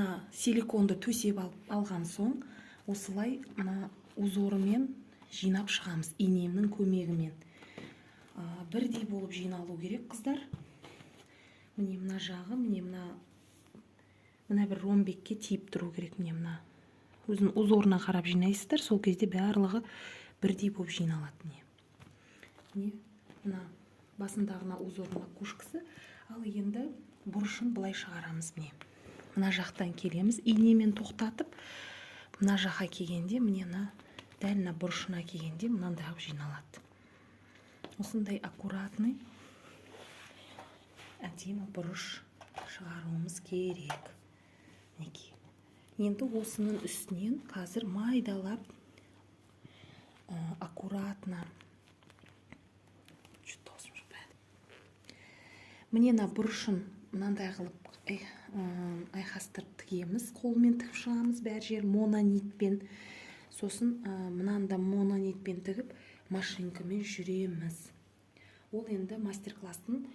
мына силиконды төсеп алған соң, осылай мына узорымен жинап шығамыз инемнің көмегімен. Бірдей болып жиналу керек, қыздар. Міне мына жағы, мына бір ромбекке тиіп тұру керек. Міне мына өзінің узорына қарап жинайсыздар, сол кезде барлығы бірдей болып жиналады. Міне мына басындағына узорына кушкасы. Ал енді бұрышын былай шығарамыз. Мына жақтан келеміз, инемен тоқтатып, мына жаққа келгенде, мына дәл мына бұрышына келгенде мынандай жиналады. Осындай аккуратный әдемі бұрыш шығаруымыз керек. Енді осының үстінен қазір майдалап аккуратно мына бұрышын мынандай қылып айқастырып тігеміз, қолмен тігіп шығамыз бәр жер мононитпен. Сосын мынанда мононитпен тігіп машинкамен жүреміз. Ол енді мастер-класстың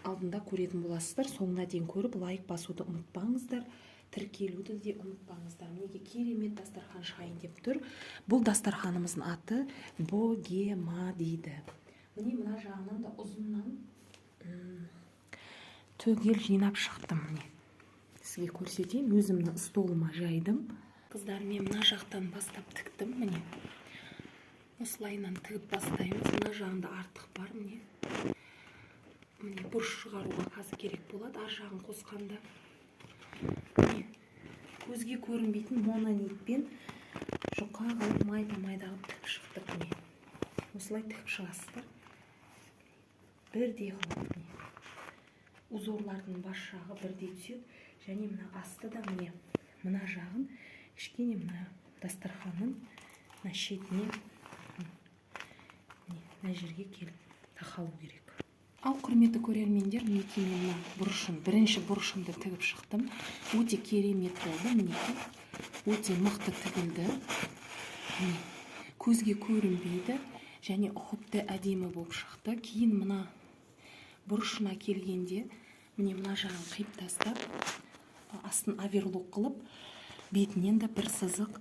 алдында көретін боласыздар. Соңына дейін көріп, лайк басуды ұмытпаңыздар, тіркелуді де ұмытпаңыздар. Неге керемет дастархан шығайын деп тұр. Бұл дастарханымыздың аты богема дейді. Мына жағынан да ұзыннан төгел жинап шықтым. Сізге көрсетейін, өзімнің столыма жайдым. Қыздар, мен мына жақтан бастап тіктім. Осылайынан тігіп бастаймыз. Мына жағында артық бар. Бұрыш шығаруға қазір керек болады, ар жағын қосқанда. Көзге көрінбейтін мононитпен жұқа қылып майда-майда тігіп шықтық. Осылай тігіп шығасыздар. Бірдей қылып. Узорлардың бас жағы бірдей түседі. Және мына асты да мына жағын кішкене мына дастарханның шетіне мына жерге келіп тақалу керек. Ал құрметті көрермендер, мінекей мен бірінші бұрышымды тігіп шықтым. Өте керемет болды. Өте мықты тігілді. Көзге көрінбейді және ұқыпты әдемі болып шықты. Кейін мына бұрышына келгенде мына жағын қиып тастап, астын оверлок қылып, бетінен де бір сызық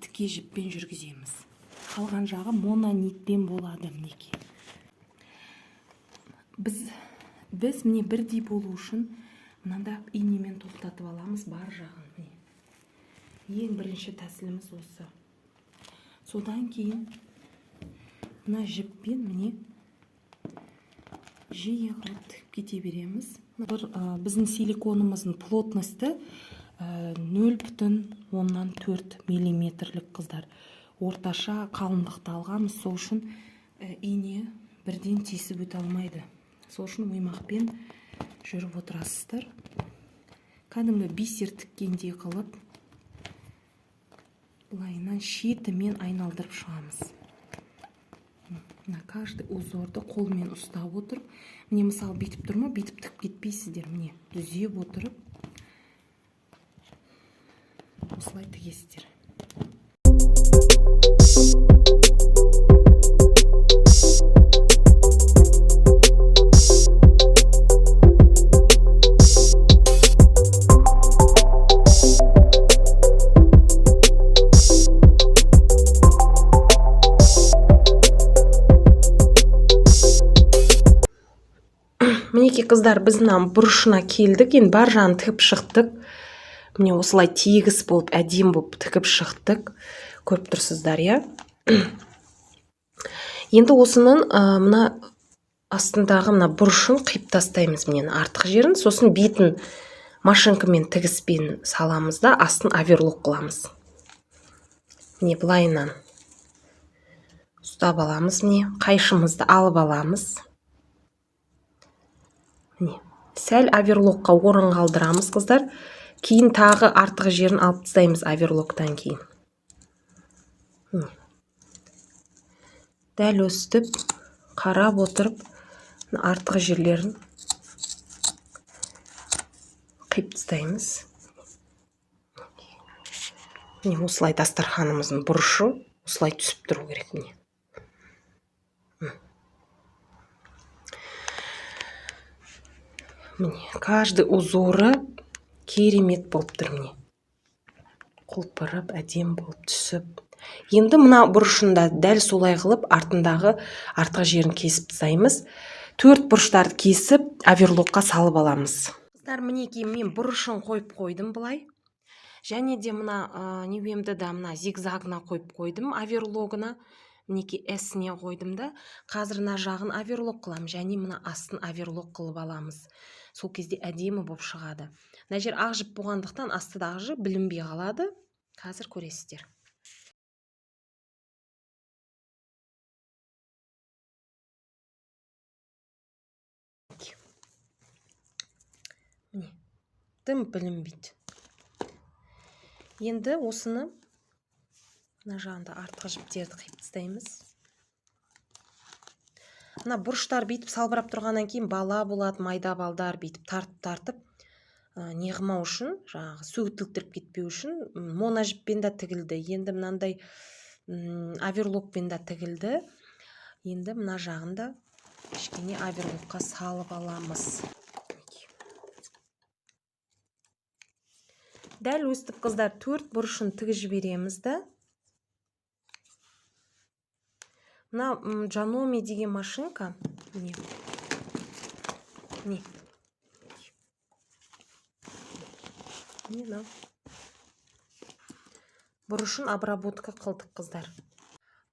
тіке жіппен жүргіземіз. Қалған жағы мононитпен болады. Біз бірдей болу үшін мынада инемен тоқтатып аламыз бар жағын. Ең бірінші тәсіліміз осы. Содан кейін мына жіппен жиі қылып тігіп кете береміз. Біздің силиконымыздың плотності 0,4 миллиметрлік, қыздар. Орташа қалыңдықты алғанбыз, сол үшін ине бірден тесіп өте алмайды. Сол үшін оймақпен жүріп отырасыздар. Кәдімгі бисер тіккендей қылып, бұлайынан шетімен айналдырып шығамыз. Каждый узорды қолмен ұстап отырып, мысалы бетіп тұрма, бетіп тік кетпейсіздер. Дүзеп отырып, осылай тігесіздер. Мінекей, қыздар, біз бұрышына келдік, енді бар жағын тігіп шықтық. Осылай тегіс болып, әдем болып тігіп шықтық. Көріп тұрсыздар, Енді осының астындағы бұрышын қиып тастаймыз, артық жерін. Сосын бетін машинкамен тігіспен саламыз да, астын оверлок қыламыз. Бұлайынан ұстап аламыз, қайшымызды алып аламыз. Сәл оверлокқа орын қалдырамыз, қыздар. Кейін тағы артық жерін алып тастаймыз оверлоктан кейін. Дәл өстіп, қарап отырып, артық жерлерін қиып тастаймыз. Осылай дастарханымыздың бұрышы осылай түсіп тұру керек. Каждый узоры керемет болып тұр міне. Құлпырып, әдем болып түсіп. Енді мына бұрышында дәл солай қылып артындағы артқы жерін кесіп тастаймыз. 4 бұрыштарды кесіп оверлокқа салып аламыз. Қыздар, мінекей мен бұрышын қойып қойдым былай. Және де мына небемді да мына зигзагына қойып қойдым, оверлогына. Мінекей S-не қойдым да. Қазір мына жағын оверлок қылам, және мына астын оверлок қылып аламыз. Сол кезде әдемі болып шығады. Мына жер ақ жіп болғандықтан астыдағы жіп білінбей қалады. Қазір көресіздер. Міне, тым білінбейді. Енді осыны мына жағында артқы жіптерді қиып тастаймыз. Мына бұрыштар бүйтіп салбырап тұрғаннан кейін бала болады, майда балдар бүйтіп тартып не қылмау үшін, жаңағы сөгіттіліктіріп кетпеу үшін мона жіппен де тігілді. Енді мынандай оверлокпен де тігілді. Енді мына жағында кішкене оверлокқа салып аламыз. Дәл өстіп қыздар 4 бұрышын тігіп жібереміз да. Мына Janome деген машинка. Не. Бұрышын обработка қылдық қыздар.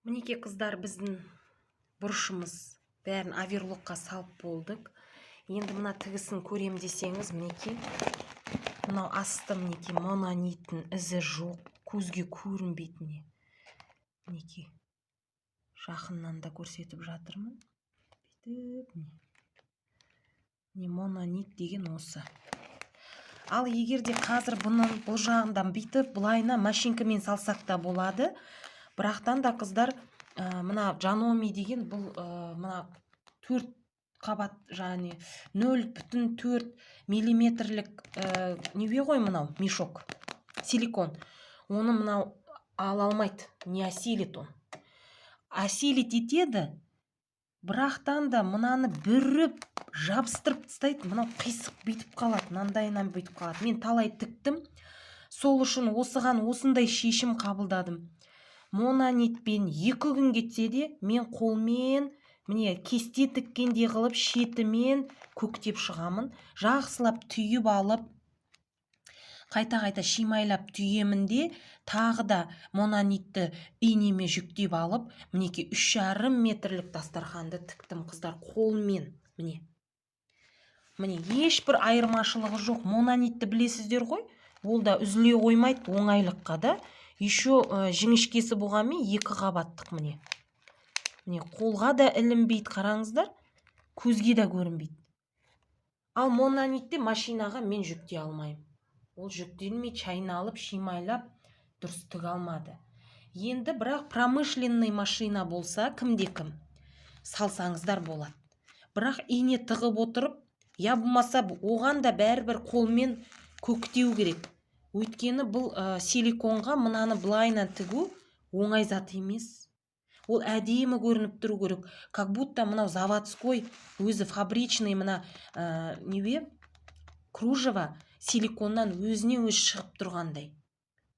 Мінекей қыздар, біздің бұрышымыз бәрін оверлокқа салып болдық. Енді мына тігісін көрем десеңіз, мінекей. Мынау асты мінекей монониттің ізі жоқ, көзге көрінбейтін. Мінекей. Жақыннан да көрсетіп жатырмын. Не мононит деген осы. Ал егерде қазір бұл жағынан бүйтіп бұлайына машинкамен салсақ та болады. Бірақтан да қыздар, мына Janome деген бұл мына 4 қабат, және 0,4 миллиметрлік небе ғой мынау мешок, силикон. Оны мынау ала алмайды, не осилит он. Осилит етеді, бірақтан да мынаны бүріп, жабыстырып тастайды, мынау қисық бүйтіп қалады, мынандайынан бүйтіп қалады. Мен талай тіктім, сол үшін осыған осындай шешім қабылдадым. Мононитпен 2 күн кетсе де, мен қолмен, міне кесте тіккенде қылып, шетімен көктеп шығамын. Жақсылап түйіп алып, қайта-қайта шимайлап түйемін де, тағы да мононитті инеме жүктеп алып, мінеке 3,5 метрлік дастарханды тіктім қыздар қолмен. Міне ешбір айырмашылығы жоқ. Мононитті білесіздер ғой, ол да үзіле қоймайды оңайлыққа да. Еще жіңішкесі болғанмен 2 қабаттық міне. Міне қолға да ілінбейді, қараңыздар, көзге де көрінбейді. Ал мононитті машинаға мен жүктей алмаймын. Ол жүктелмей, чайналып, шимайлап дұрыс тіге алмады. Енді бірақ промышленный машина болса, кімде-кім салсаңыздар болады. Бірақ ине тығып отырып, я болмаса оған да бәрібір қолмен көктеу керек. Өйткені бұл силиконға мынаны былайынан тігу оңай зат емес. Ол әдемі көрініп тұру керек. Как будто мынау заводской, өзі фабричный мына небе кружево силиконнан өзіне өз шығып тұрғандай.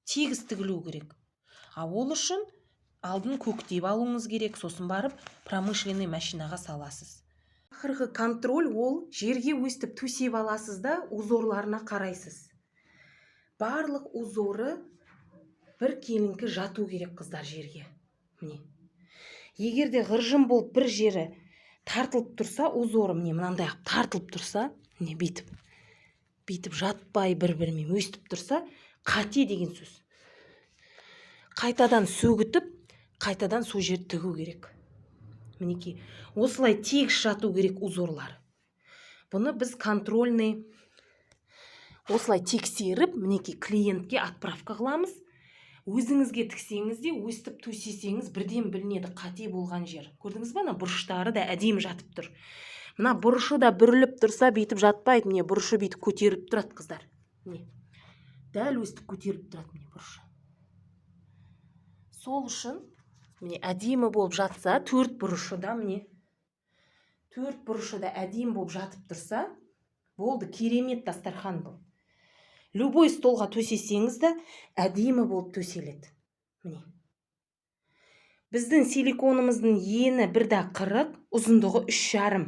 Тегіс тігілу керек. А ол үшін алдын көктеп алуыңыз керек, сосын барып промышленный машинаға саласыз. Ақырғы контроль ол жерге өстіп төсеп аласыз да, узорларына қарайсыз. Барлық узоры бір келіңкі жату керек қыздар жерге. Міне. Егерде ғыржым болып бір жері тартылып тұрса, узоры міне мынандай тартылып тұрса, міне бүйтіп жатпай бір-бірімен өстіп тұрса, қате деген сөз. Қайтадан сөгітіп, қайтадан сол жер тігу керек. Мінекей, осылай тегіс жату керек узорлар. Бұны біз контрольный осылай тексеріп, мінекей клиентке отправка қыламыз. Өзіңізге тіксеңіз де, өстіп төсесеңіз бірден білінеді қате болған жер. Көрдіңіз ба, бұрыштары да әдемі жатып тұр. Мына бұрышы да бүріліп тұрса, бүйтіп жатпайды. Міне бұрышы бүйтіп көтеріп тұрады қыздар. Міне. Дәл өстіп көтеріп тұрады міне бұрышы. Сол үшін міне әдемі болып жатса, 4 бұрышы да міне 4 бұрышы да әдемі болып жатып тұрса, болды, керемет дастархан бұл. любой столға төсесеңіз де әдемі болып төселеді. Міне. Біздің силиконымыздың ені 1,40, ұзындығы 3,5.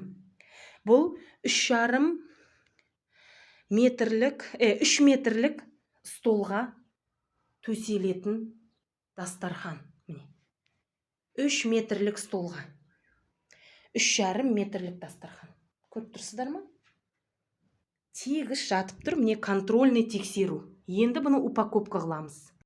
Бұл 3,5 метрлік, 3 метрлік столға төселетін дастархан. Міне. 3 метрлік столға. 3,5 метрлік дастархан. Көріп тұрсыздар ма? Тегіс жатып тұр, міне контрольный тексеру. Енді бұны упаковка қыламыз.